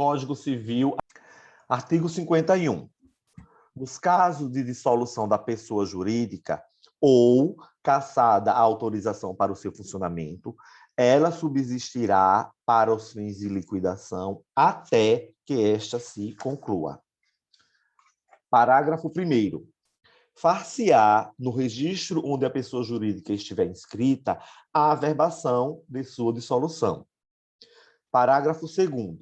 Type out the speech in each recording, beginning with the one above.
Código Civil, artigo 51. Nos casos de dissolução da pessoa jurídica ou cassada a autorização para o seu funcionamento, ela subsistirá para os fins de liquidação até que esta se conclua. Parágrafo 1º. Far-se-á, no registro onde a pessoa jurídica estiver inscrita, a averbação de sua dissolução. Parágrafo 2º.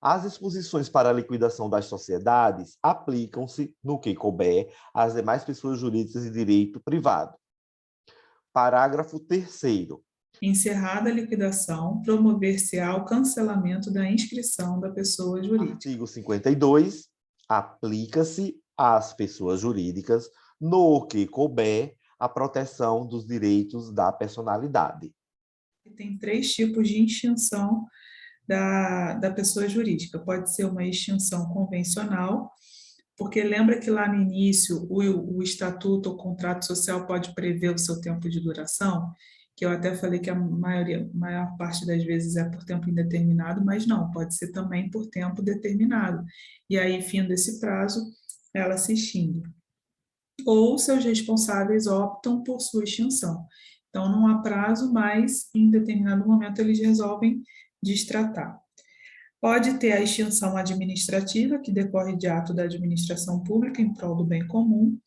As disposições para a liquidação das sociedades aplicam-se, no que couber, às demais pessoas jurídicas de direito privado. Parágrafo 3º. Encerrada a liquidação, promover-se-á o cancelamento da inscrição da pessoa jurídica. Artigo 52. Aplica-se às pessoas jurídicas, no que couber, a proteção dos direitos da personalidade. Tem 3 tipos de extinção da pessoa jurídica. Pode ser uma extinção convencional, porque lembra que lá no início o estatuto ou contrato social pode prever o seu tempo de duração, que eu até falei que a maior parte das vezes é por tempo indeterminado, mas não, pode ser também por tempo determinado. E aí, fim desse prazo, ela se extingue. Ou seus responsáveis optam por sua extinção. Então, não há prazo, mas em determinado momento eles resolvem destratar. Pode ter a extinção administrativa, que decorre de ato da administração pública em prol do bem comum,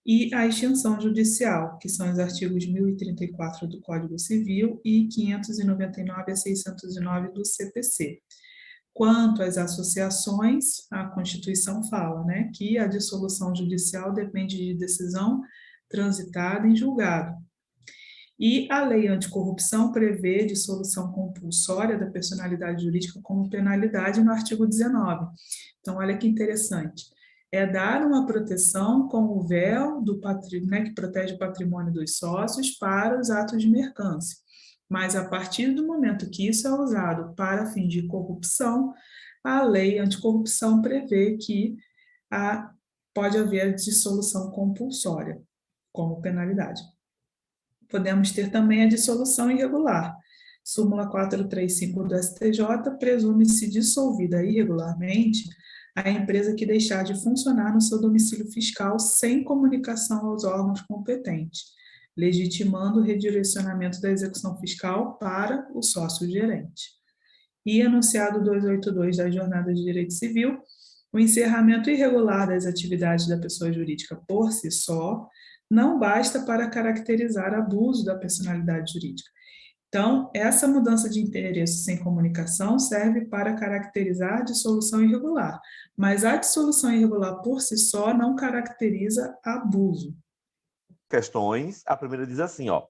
e a extinção judicial, que são os artigos 1034 do Código Civil e 599 a 609 do CPC. Quanto às associações, a Constituição fala, né, que a dissolução judicial depende de decisão transitada em julgado. E a lei anticorrupção prevê dissolução compulsória da personalidade jurídica como penalidade no artigo 19. Então, olha que interessante. É dar uma proteção com o véu do né, que protege o patrimônio dos sócios para os atos de mercância. Mas, a partir do momento que isso é usado para fins de corrupção, a lei anticorrupção prevê que pode haver dissolução compulsória como penalidade. Podemos ter também a dissolução irregular. Súmula 435 do STJ presume-se dissolvida irregularmente a empresa que deixar de funcionar no seu domicílio fiscal sem comunicação aos órgãos competentes, legitimando o redirecionamento da execução fiscal para o sócio-gerente. E enunciado 282 da Jornada de Direito Civil, o encerramento irregular das atividades da pessoa jurídica por si só não basta para caracterizar abuso da personalidade jurídica. Então, essa mudança de interesse sem comunicação serve para caracterizar a dissolução irregular, mas a dissolução irregular por si só não caracteriza abuso. Questões. A primeira diz assim, ó: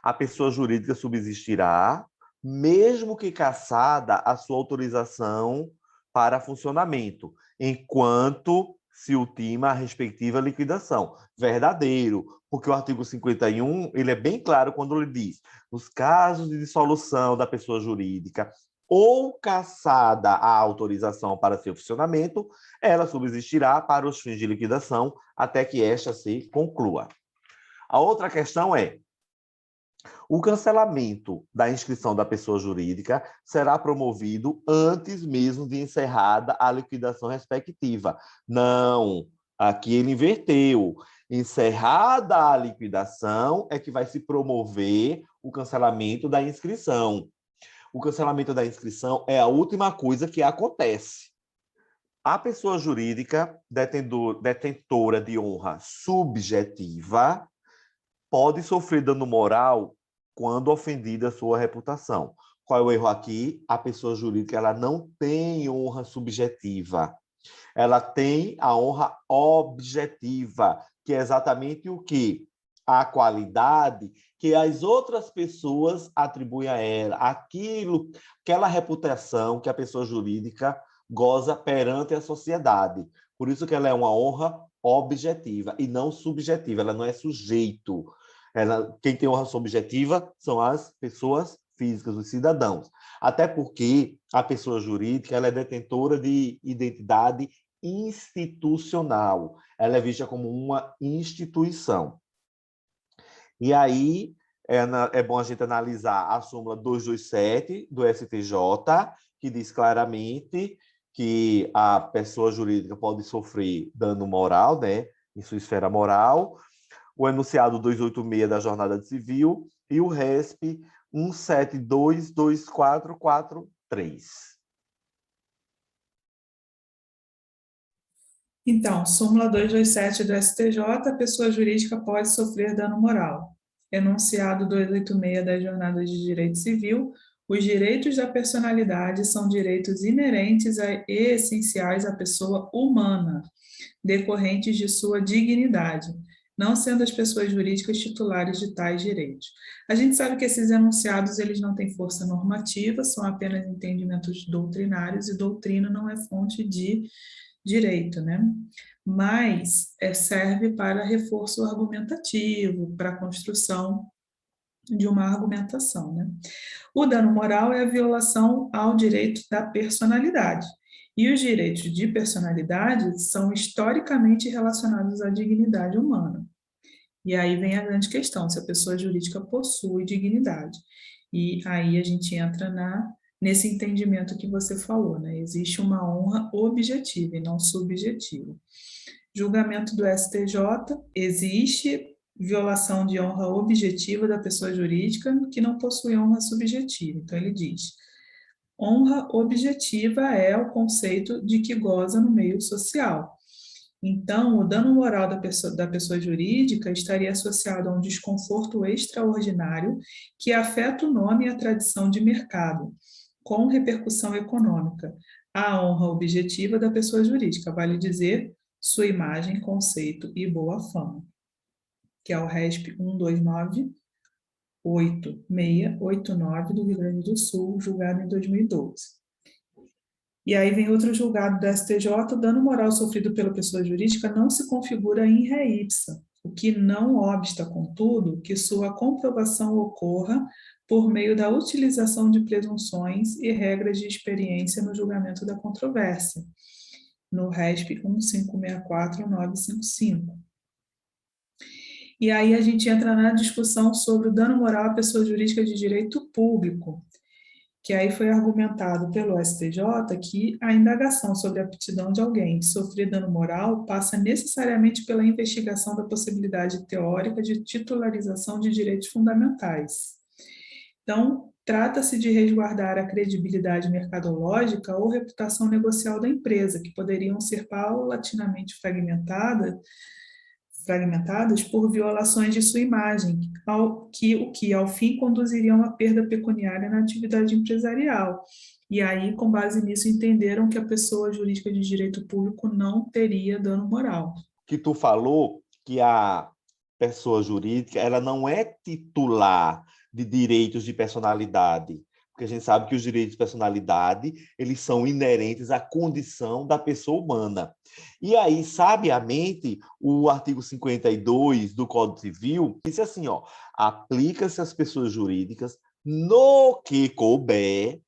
a pessoa jurídica subsistirá, mesmo que cassada a sua autorização para funcionamento, enquanto se ultima a respectiva liquidação. Verdadeiro, porque o artigo 51, ele é bem claro quando ele diz: nos casos de dissolução da pessoa jurídica ou cassada a autorização para seu funcionamento, ela subsistirá para os fins de liquidação até que esta se conclua. A outra questão é: o cancelamento da inscrição da pessoa jurídica será promovido antes mesmo de encerrada a liquidação respectiva. Não, aqui ele inverteu. Encerrada a liquidação é que vai se promover o cancelamento da inscrição. O cancelamento da inscrição é a última coisa que acontece. A pessoa jurídica detentora de honra subjetiva pode sofrer dano moral quando ofendida a sua reputação. Qual é o erro aqui? A pessoa jurídica ela não tem honra subjetiva. Ela tem a honra objetiva, que é exatamente o quê? A qualidade que as outras pessoas atribuem a ela, aquela reputação que a pessoa jurídica goza perante a sociedade. Por isso que ela é uma honra objetiva e não subjetiva, ela não é sujeito. Quem tem honra subjetiva são as pessoas físicas, os cidadãos. Até porque a pessoa jurídica ela é detentora de identidade institucional. Ela é vista como uma instituição. E aí é bom a gente analisar a súmula 227 do STJ, que diz claramente que a pessoa jurídica pode sofrer dano moral, né, em sua esfera moral, o enunciado 286 da Jornada Civil e o RESP 1722443. Então, súmula 227 do STJ, a pessoa jurídica pode sofrer dano moral. Enunciado 286 das Jornadas de Direito Civil, os direitos da personalidade são direitos inerentes e essenciais à pessoa humana, decorrentes de sua dignidade, não sendo as pessoas jurídicas titulares de tais direitos. A gente sabe que esses enunciados eles não têm força normativa, são apenas entendimentos doutrinários e doutrina não é fonte de direito, né? Mas serve para reforço argumentativo, para a construção de uma argumentação, né? O dano moral é a violação ao direito da personalidade. E os direitos de personalidade são historicamente relacionados à dignidade humana. E aí vem a grande questão, se a pessoa jurídica possui dignidade. E aí a gente entra nesse entendimento que você falou, né? Existe uma honra objetiva e não subjetiva. Julgamento do STJ, existe violação de honra objetiva da pessoa jurídica que não possui honra subjetiva. Então, ele diz: honra objetiva é o conceito de que goza no meio social. Então, o dano moral da pessoa jurídica estaria associado a um desconforto extraordinário que afeta o nome e a tradição de mercado, com repercussão econômica. A honra objetiva da pessoa jurídica, vale dizer, sua imagem, conceito e boa fama, que é o RESP 1298689 do Rio Grande do Sul, julgado em 2012. E aí vem outro julgado do STJ: o dano moral sofrido pela pessoa jurídica não se configura in re ipsa, o que não obsta, contudo, que sua comprovação ocorra por meio da utilização de presunções e regras de experiência no julgamento da controvérsia, no RESP 1564955. E aí a gente entra na discussão sobre o dano moral à pessoa jurídica de direito público, que aí foi argumentado pelo STJ que a indagação sobre a aptidão de alguém de sofrer dano moral passa necessariamente pela investigação da possibilidade teórica de titularização de direitos fundamentais. Então, trata-se de resguardar a credibilidade mercadológica ou reputação negocial da empresa, que poderiam ser paulatinamente fragmentadas por violações de sua imagem, o que ao fim conduziria a uma perda pecuniária na atividade empresarial. E aí, com base nisso, entenderam que a pessoa jurídica de direito público não teria dano moral. Que tu falou que a pessoa jurídica ela não é titular de direitos de personalidade, porque a gente sabe que os direitos de personalidade eles são inerentes à condição da pessoa humana. E aí, sabiamente, o artigo 52 do Código Civil diz assim, ó: aplica-se às pessoas jurídicas no que couber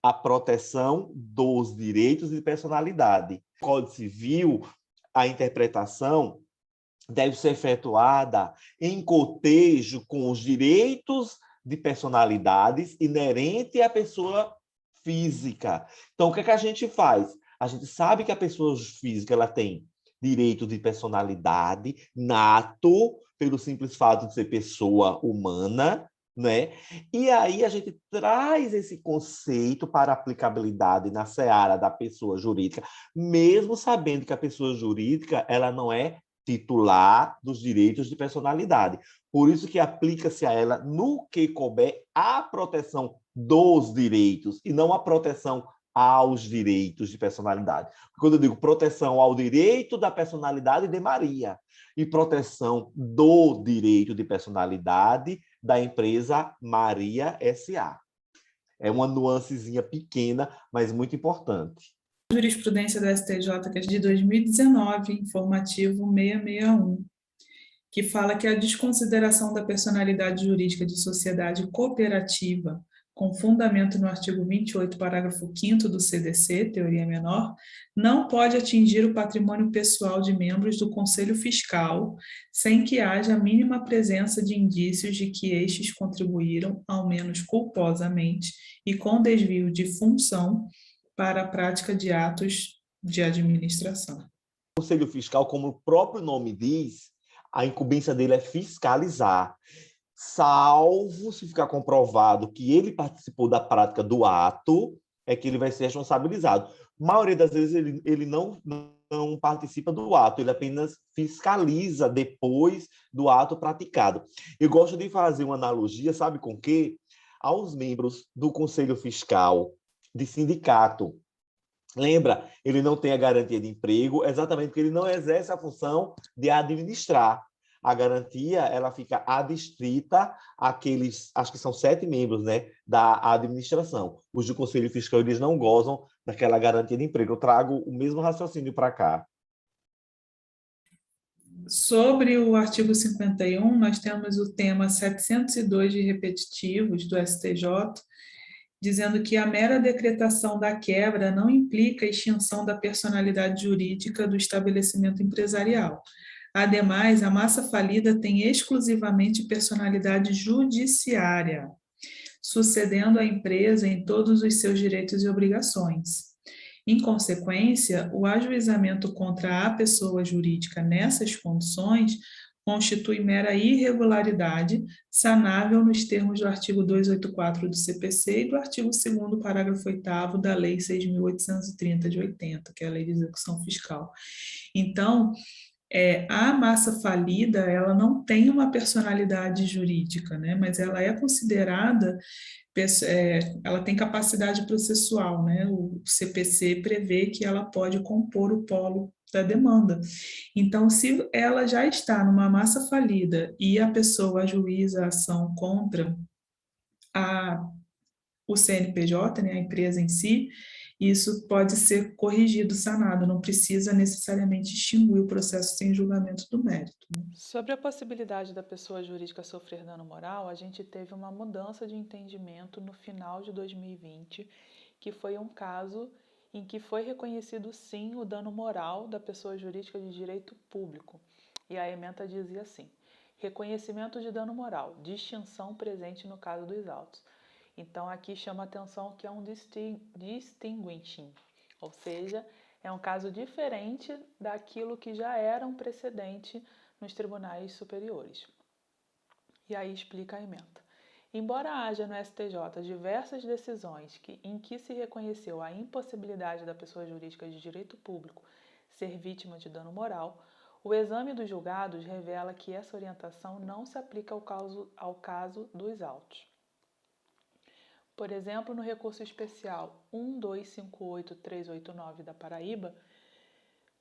a proteção dos direitos de personalidade. No Código Civil, a interpretação deve ser efetuada em cotejo com os direitos de personalidades inerentes à pessoa física. Então, o que é que a gente faz? A gente sabe que a pessoa física ela tem direito de personalidade nato, pelo simples fato de ser pessoa humana, né? E aí a gente traz esse conceito para aplicabilidade na seara da pessoa jurídica, mesmo sabendo que a pessoa jurídica ela não é titular dos direitos de personalidade. Por isso que aplica-se a ela, no que couber, a proteção dos direitos e não a proteção aos direitos de personalidade. Quando eu digo proteção ao direito da personalidade de Maria e proteção do direito de personalidade da empresa Maria S.A. É uma nuancezinha pequena, mas muito importante. Jurisprudência da STJ, que é de 2019, informativo 661, que fala que a desconsideração da personalidade jurídica de sociedade cooperativa, com fundamento no artigo 28, parágrafo 5º do CDC, teoria menor, não pode atingir o patrimônio pessoal de membros do Conselho Fiscal, sem que haja a mínima presença de indícios de que estes contribuíram, ao menos culposamente e com desvio de função, para a prática de atos de administração. O Conselho Fiscal, como o próprio nome diz, a incumbência dele é fiscalizar, salvo se ficar comprovado que ele participou da prática do ato, é que ele vai ser responsabilizado. A maioria das vezes ele não participa do ato, ele apenas fiscaliza depois do ato praticado. Eu gosto de fazer uma analogia, sabe com o quê? Aos membros do Conselho Fiscal de sindicato. Lembra? Ele não tem a garantia de emprego, exatamente porque ele não exerce a função de administrar. A garantia, ela fica adstrita àqueles, acho que são 7 membros, né, da administração. Os do Conselho Fiscal, eles não gozam daquela garantia de emprego. Eu trago o mesmo raciocínio para cá. Sobre o artigo 51, nós temos o tema 702 de repetitivos do STJ, dizendo que a mera decretação da quebra não implica a extinção da personalidade jurídica do estabelecimento empresarial. Ademais, a massa falida tem exclusivamente personalidade judiciária, sucedendo à empresa em todos os seus direitos e obrigações. Em consequência, o ajuizamento contra a pessoa jurídica nessas condições constitui mera irregularidade, sanável nos termos do artigo 284 do CPC e do artigo 2º, parágrafo 8º da Lei 6.830 de 80, que é a Lei de Execução Fiscal. Então, a massa falida, ela não tem uma personalidade jurídica, né? Mas ela é considerada, ela tem capacidade processual, né? O CPC prevê que ela pode compor o polo da demanda. Então, se ela já está numa massa falida e a pessoa ajuiza a ação contra a, o CNPJ, né, a empresa em si, isso pode ser corrigido, sanado, não precisa necessariamente extinguir o processo sem julgamento do mérito, né? Sobre a possibilidade da pessoa jurídica sofrer dano moral, a gente teve uma mudança de entendimento no final de 2020, que foi um caso em que foi reconhecido sim o dano moral da pessoa jurídica de direito público. E a ementa dizia assim: reconhecimento de dano moral, distinção presente no caso dos autos. Então aqui chama atenção que é um distinguishing, ou seja, é um caso diferente daquilo que já era um precedente nos tribunais superiores. E aí explica a ementa. Embora haja no STJ diversas decisões em que se reconheceu a impossibilidade da pessoa jurídica de direito público ser vítima de dano moral, o exame dos julgados revela que essa orientação não se aplica ao caso dos autos. Por exemplo, no recurso especial 1258389 da Paraíba,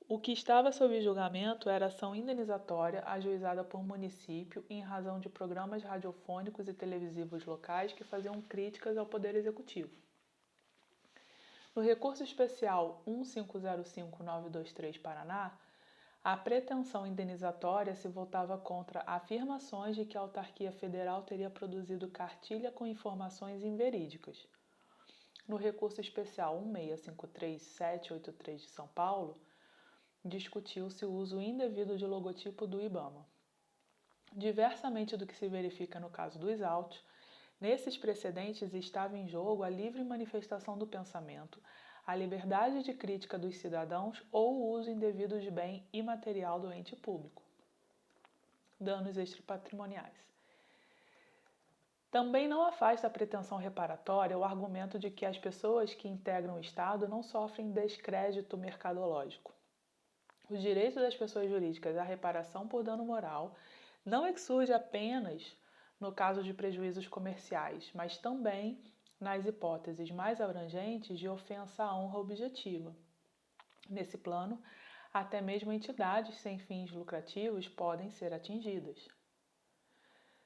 o que estava sob julgamento era ação indenizatória ajuizada por município em razão de programas radiofônicos e televisivos locais que faziam críticas ao Poder Executivo. No recurso especial 1505923 Paraná, a pretensão indenizatória se voltava contra afirmações de que a autarquia federal teria produzido cartilha com informações inverídicas. No recurso especial 1653783 de São Paulo, discutiu-se o uso indevido de logotipo do IBAMA. Diversamente do que se verifica no caso dos autos, nesses precedentes estava em jogo a livre manifestação do pensamento, a liberdade de crítica dos cidadãos ou o uso indevido de bem imaterial do ente público. Danos extrapatrimoniais. Também não afasta a pretensão reparatória o argumento de que as pessoas que integram o Estado não sofrem descrédito mercadológico. O direito das pessoas jurídicas à reparação por dano moral não surge apenas no caso de prejuízos comerciais, mas também nas hipóteses mais abrangentes de ofensa à honra objetiva. Nesse plano, até mesmo entidades sem fins lucrativos podem ser atingidas.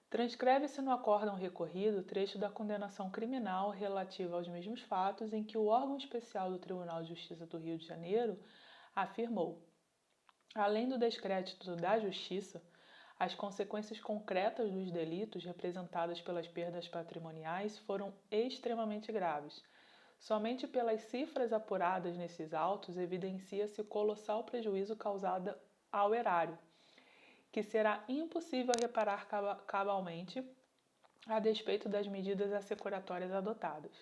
Transcreve-se no acórdão recorrido trecho da condenação criminal relativa aos mesmos fatos em que o órgão especial do Tribunal de Justiça do Rio de Janeiro afirmou: além do descrédito da justiça, as consequências concretas dos delitos representadas pelas perdas patrimoniais foram extremamente graves. Somente pelas cifras apuradas nesses autos evidencia-se o colossal prejuízo causado ao erário, que será impossível reparar cabalmente a despeito das medidas assecuratórias adotadas.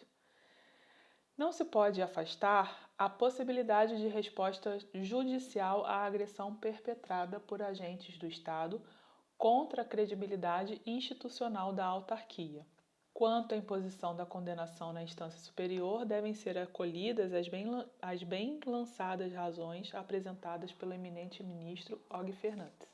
Não se pode afastar a possibilidade de resposta judicial à agressão perpetrada por agentes do Estado contra a credibilidade institucional da autarquia. Quanto à imposição da condenação na instância superior, devem ser acolhidas as bem lançadas razões apresentadas pelo eminente ministro Og Fernandes.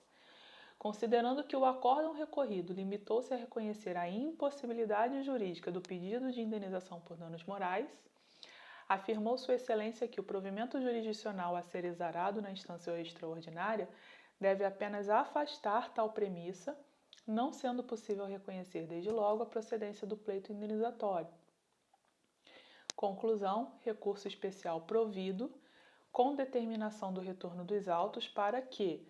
Considerando que o acórdão recorrido limitou-se a reconhecer a impossibilidade jurídica do pedido de indenização por danos morais, afirmou Sua Excelência que o provimento jurisdicional a ser exarado na instância extraordinária deve apenas afastar tal premissa, não sendo possível reconhecer desde logo a procedência do pleito indenizatório. Conclusão: recurso especial provido, com determinação do retorno dos autos para que,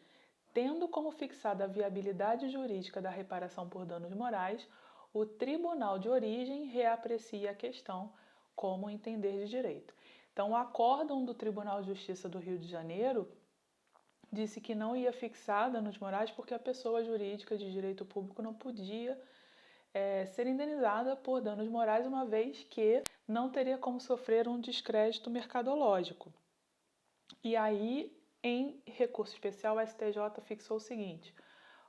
tendo como fixada a viabilidade jurídica da reparação por danos morais, o Tribunal de Origem reaprecie a questão como entender de direito. Então, o acórdão do Tribunal de Justiça do Rio de Janeiro disse que não ia fixar danos morais porque a pessoa jurídica de direito público não podia ser indenizada por danos morais, uma vez que não teria como sofrer um descrédito mercadológico. E aí, em recurso especial, a STJ fixou o seguinte: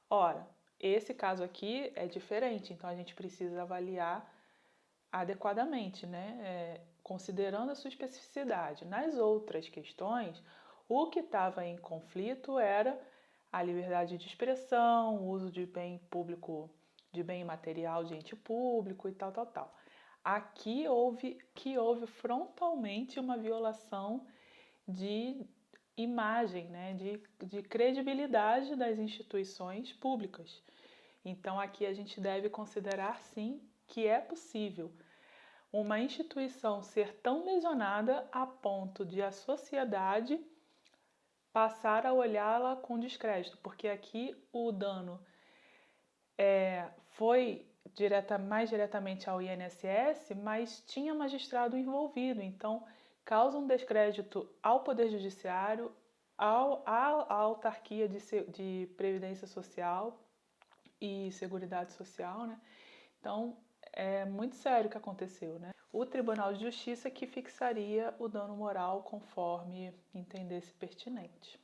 ora, esse caso aqui é diferente, então a gente precisa avaliar adequadamente, né? Considerando a sua especificidade. Nas outras questões, o que estava em conflito era a liberdade de expressão, o uso de bem público, de bem material de ente público e tal. Aqui houve frontalmente uma violação de imagem, né, de credibilidade das instituições públicas. Então, aqui a gente deve considerar, sim, que é possível uma instituição ser tão lesionada a ponto de a sociedade passar a olhá-la com descrédito, porque aqui o dano foi mais diretamente ao INSS, mas tinha magistrado envolvido, então causa um descrédito ao Poder Judiciário, à autarquia de Previdência Social e Seguridade Social, né? Então, é muito sério o que aconteceu, né? O Tribunal de Justiça que fixaria o dano moral conforme entendesse pertinente.